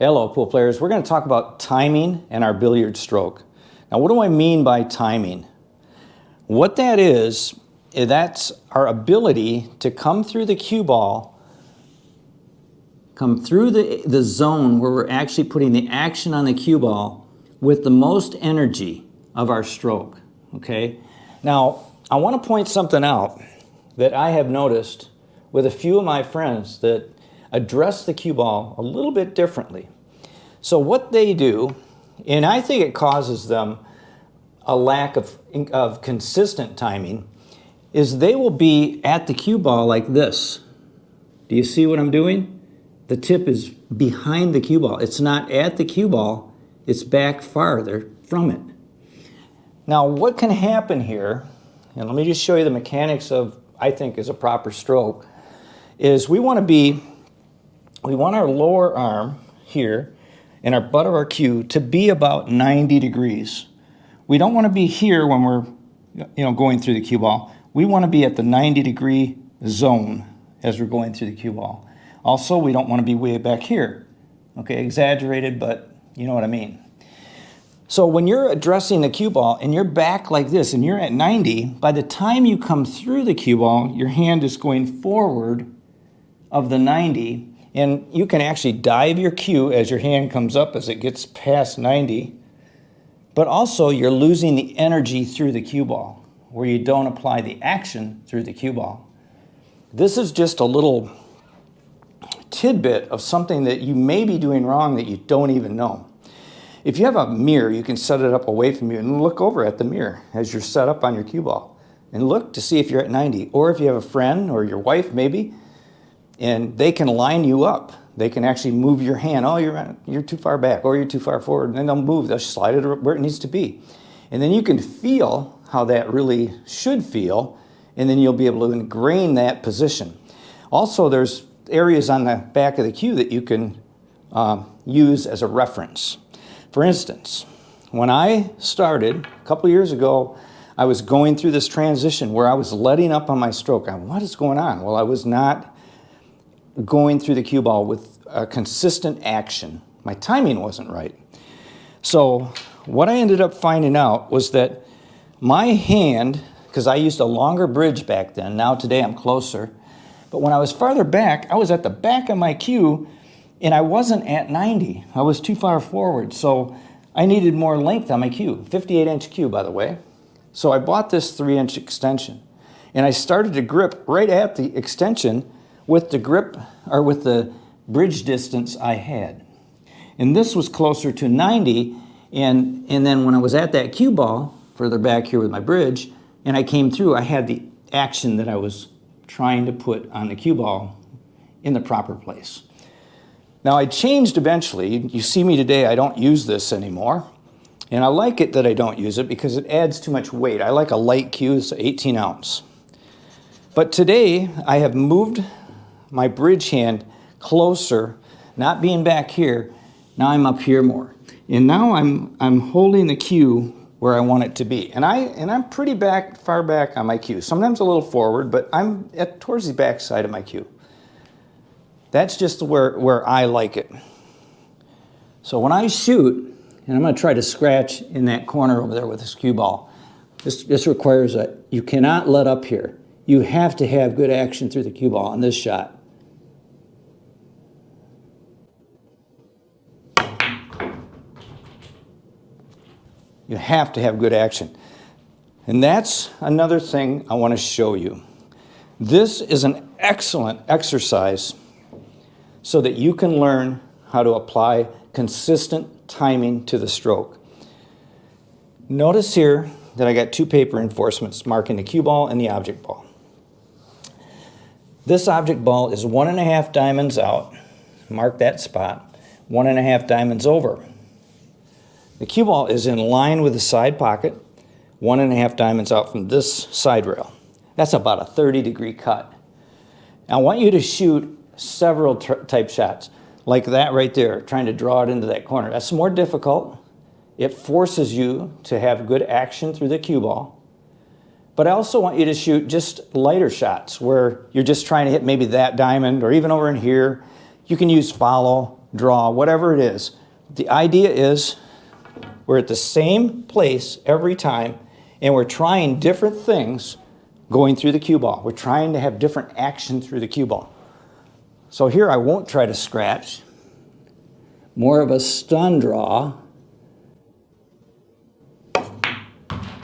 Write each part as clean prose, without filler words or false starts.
Hello, pool players. We're going to talk about timing and our billiard stroke. Now, what do I mean by timing? What that is, that's our ability to come through the cue ball, come through the zone where we're actually putting the action on the cue ball with the most energy of our stroke, okay? Now, I want to point something out that I have noticed with a few of my friends that address the cue ball a little bit differently. So what they do, and I think it causes them a lack of consistent timing, is they will be at the cue ball like this. Do you see what I'm doing? The tip is behind the cue ball. It's not at the cue ball, it's back farther from it. Now what can happen here, and let me just show you the mechanics of, I think, is a proper stroke, is we want our lower arm here and our butt of our cue to be about 90 degrees. We don't want to be here when we're going through the cue ball. We want to be at the 90-degree zone as we're going through the cue ball. Also, we don't want to be way back here. Okay, exaggerated, but you know what I mean. So when you're addressing the cue ball and you're back like this and you're at 90, by the time you come through the cue ball, your hand is going forward of the 90, and you can actually dive your cue as your hand comes up as it gets past 90, but also you're losing the energy through the cue ball where you don't apply the action through the cue ball. This is just a little tidbit of something that you may be doing wrong that you don't even know. If you have a mirror, you can set it up away from you and look over at the mirror as you're set up on your cue ball and look to see if you're at 90, or if you have a friend or your wife maybe, and they can line you up. They can actually move your hand. Oh, you're too far back, or you're too far forward, and then they'll move. They'll slide it where it needs to be. And then you can feel how that really should feel, and then you'll be able to ingrain that position. Also, there's areas on the back of the cue that you can use as a reference. For instance, when I started a couple years ago, I was going through this transition where I was letting up on my stroke. What is going on? Well, I was not going through the cue ball with a consistent action. My timing wasn't right. So what I ended up finding out was that my hand, because I used a longer bridge back then, now today I'm closer, but when I was farther back, I was at the back of my cue and I wasn't at 90. I was too far forward, so I needed more length on my cue, 58-inch cue, by the way. So I bought this 3-inch extension, and I started to grip right at the extension with the grip, or with the bridge distance I had. And this was closer to 90, and then when I was at that cue ball, further back here with my bridge, and I came through, I had the action that I was trying to put on the cue ball in the proper place. Now I changed eventually. You see me today, I don't use this anymore. And I like it that I don't use it because it adds too much weight. I like a light cue, it's 18 ounce. But today I have moved my bridge hand closer, not being back here. Now I'm up here more. And now I'm holding the cue where I want it to be. And I'm pretty far back on my cue. Sometimes a little forward, but I'm towards the back side of my cue. That's just where I like it. So when I shoot, and I'm going to try to scratch in that corner over there with this cue ball, this requires that you cannot let up here. You have to have good action through the cue ball on this shot. You have to have good action. And that's another thing I want to show you. This is an excellent exercise so that you can learn how to apply consistent timing to the stroke. Notice here that I got two paper reinforcements marking the cue ball and the object ball. This object ball is 1.5 diamonds out. Mark that spot. 1.5 diamonds over. The cue ball is in line with the side pocket, 1.5 diamonds out from this side rail. That's about a 30-degree cut. Now, I want you to shoot several type shots, like that right there, trying to draw it into that corner. That's more difficult. It forces you to have good action through the cue ball. But I also want you to shoot just lighter shots where you're just trying to hit maybe that diamond or even over in here. You can use follow, draw, whatever it is. The idea is we're at the same place every time, and we're trying different things going through the cue ball. We're trying to have different action through the cue ball. So here I won't try to scratch. More of a stun draw.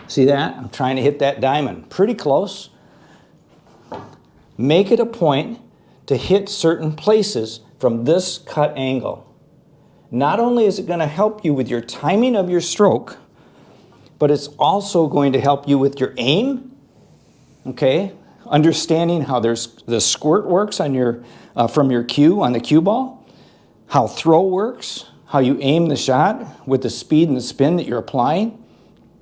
See that? I'm trying to hit that diamond. Pretty close. Make it a point to hit certain places from this cut angle. Not only is it going to help you with your timing of your stroke, but it's also going to help you with your aim, okay? Understanding how the squirt works on your, from your cue on the cue ball, how throw works, how you aim the shot with the speed and the spin that you're applying.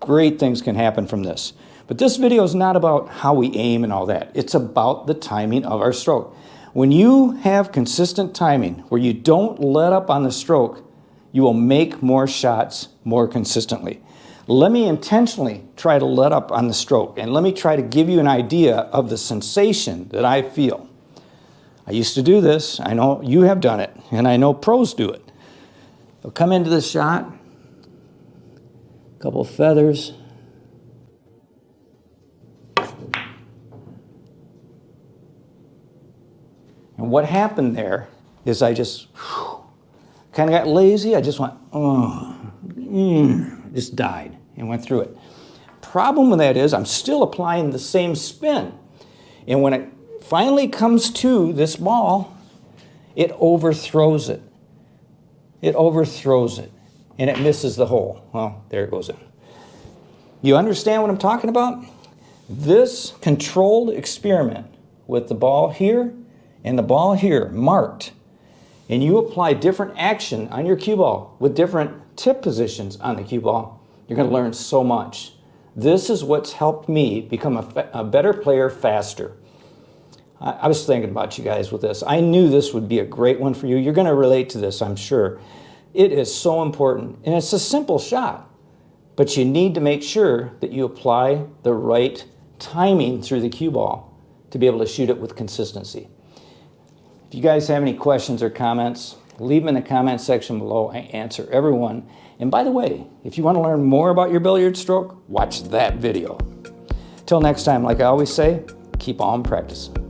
Great things can happen from this. But this video is not about how we aim and all that. It's about the timing of our stroke. When you have consistent timing, where you don't let up on the stroke, you will make more shots more consistently. Let me intentionally try to let up on the stroke, and let me try to give you an idea of the sensation that I feel. I used to do this. I know you have done it, and I know pros do it. They'll come into the shot, a couple of feathers. And what happened there is I just kind of got lazy. I just went, just died and went through it. Problem with that is I'm still applying the same spin. And when it finally comes to this ball, it overthrows it. It overthrows it. And it misses the hole. Well, there it goes in. You understand what I'm talking about? This controlled experiment with the ball here and the ball here marked, and you apply different action on your cue ball with different tip positions on the cue ball, you're going to learn so much. This is what's helped me become a better player faster. I was thinking about you guys with this. I knew this would be a great one for you. You're going to relate to this, I'm sure. It is so important, and it's a simple shot, but you need to make sure that you apply the right timing through the cue ball to be able to shoot it with consistency. If you guys have any questions or comments, leave them in the comment section below. I answer everyone. And by the way, if you want to learn more about your billiard stroke, watch that video. Till next time, like I always say, keep on practicing.